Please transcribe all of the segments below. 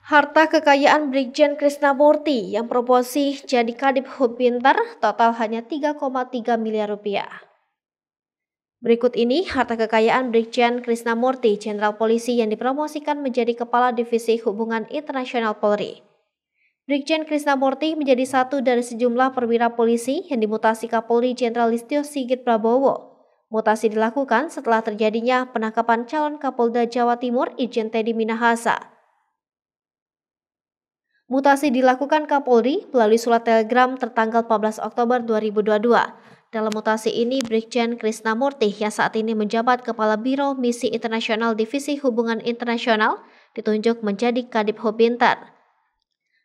Harta kekayaan Brigjen Krisnamurti yang promosi jadi Kadip Hub Bintar total hanya 3,3 miliar rupiah. Berikut ini harta kekayaan Brigjen Krisnamurti, Jenderal Polisi yang dipromosikan menjadi Kepala Divisi Hubungan Internasional Polri. Brigjen Krisnamurti menjadi satu dari sejumlah perwira polisi yang dimutasi Kapolri Jenderal Listio Sigit Prabowo. Mutasi dilakukan setelah terjadinya penangkapan calon Kapolda Jawa Timur Irjen Teddy Minahasa. Mutasi dilakukan Kapolri melalui surat telegram tertanggal 14 Oktober 2022. Dalam mutasi ini, Brigjen Krisnamurti yang saat ini menjabat Kepala Biro Misi Internasional Divisi Hubungan Internasional ditunjuk menjadi Kadip Hub Bintar.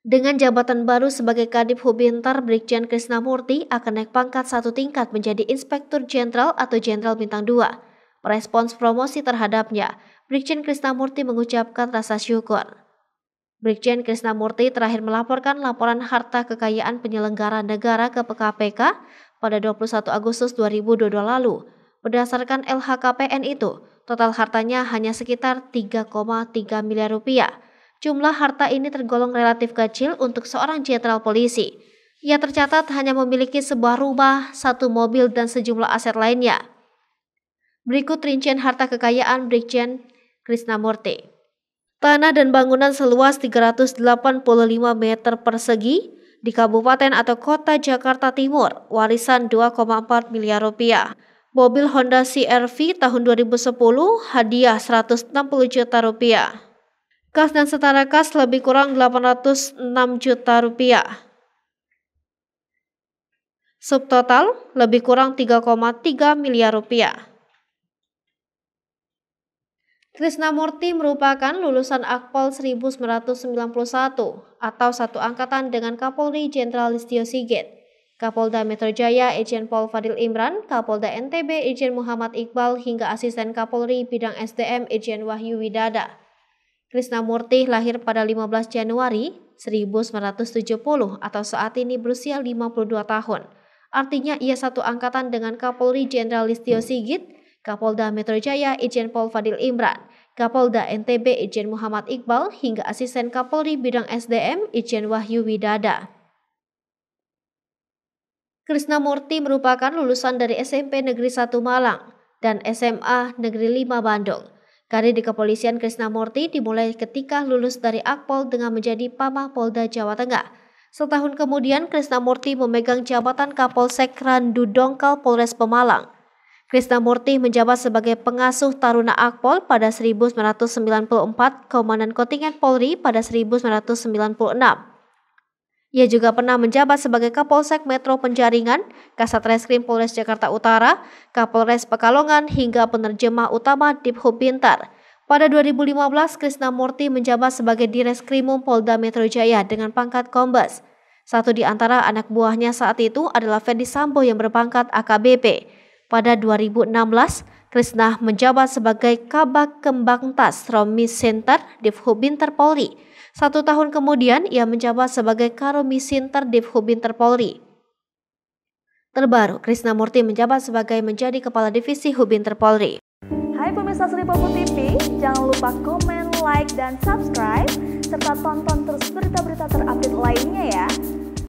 Dengan jabatan baru sebagai Kadip Hub Bintar, Brigjen Krisnamurti akan naik pangkat satu tingkat menjadi Inspektur Jenderal atau Jenderal Bintang 2. Merespons promosi terhadapnya, Brigjen Krisnamurti mengucapkan rasa syukur. Brigjen Krisnamurti terakhir melaporkan laporan harta kekayaan penyelenggara negara ke KPK pada 21 Agustus 2022 lalu. Berdasarkan LHKPN itu, total hartanya hanya sekitar 3,3 miliar rupiah. Jumlah harta ini tergolong relatif kecil untuk seorang jenderal polisi. Ia tercatat hanya memiliki sebuah rumah, satu mobil, dan sejumlah aset lainnya. Berikut rincian harta kekayaan Brigjen Krisnamurti. Tanah dan bangunan seluas 385 meter persegi di Kabupaten atau Kota Jakarta Timur, warisan 2,4 miliar rupiah. Mobil Honda CR-V tahun 2010, hadiah 160 juta rupiah. Kas dan setara kas lebih kurang 806 juta rupiah. Subtotal lebih kurang 3,3 miliar rupiah. Krisnamurti merupakan lulusan Akpol 1991 atau satu angkatan dengan Kapolri Jenderal Listio Sigit, Kapolda Metro Jaya Irjen Pol Fadil Imran, Kapolda NTB Irjen Muhammad Iqbal hingga Asisten Kapolri Bidang SDM Irjen Wahyu Widada. Krisnamurti lahir pada 15 Januari 1970 atau saat ini berusia 52 tahun. Artinya ia satu angkatan dengan Kapolri Jenderal Listio Sigit, Kapolda Metro Jaya Irjen Pol Fadil Imran, Kapolda NTB Irjen Muhammad Iqbal hingga Asisten Kapolri Bidang SDM Irjen Wahyu Widada. Krisnamurti merupakan lulusan dari SMP Negeri 1 Malang dan SMA Negeri 5 Bandung. Karir di kepolisian Krisnamurti dimulai ketika lulus dari Akpol dengan menjadi Pamah Polda Jawa Tengah. Setahun kemudian Krisnamurti memegang jabatan Kapolsek Randu Dongkal Polres Pemalang. Krisnamurti menjabat sebagai pengasuh Taruna Akpol pada 1994, Komandan Kontingen Polri pada 1996. Ia juga pernah menjabat sebagai Kapolsek Metro Penjaringan, Kasat Reskrim Polres Jakarta Utara, Kapolres Pekalongan hingga penerjemah utama Dip Hub Bintar. Pada 2015, Krisnamurti menjabat sebagai Direskrimum Polda Metro Jaya dengan pangkat Kombes. Satu di antara anak buahnya saat itu adalah Ferdi Sambo yang berpangkat AKBP. Pada 2016, Krisna menjabat sebagai Kabak Kembangtas Romis Center Div Hub Bintar Polri. 1 tahun kemudian, ia menjabat sebagai Karomis Center Div Hub Bintar Polri. Terbaru, Krisnamurti menjabat sebagai menjadi Kepala Divisi Hub Bintar Polri. Hai pemirsa Sri Popo TV, jangan lupa komen, like, dan subscribe, serta tonton terus berita-berita terupdate lainnya ya.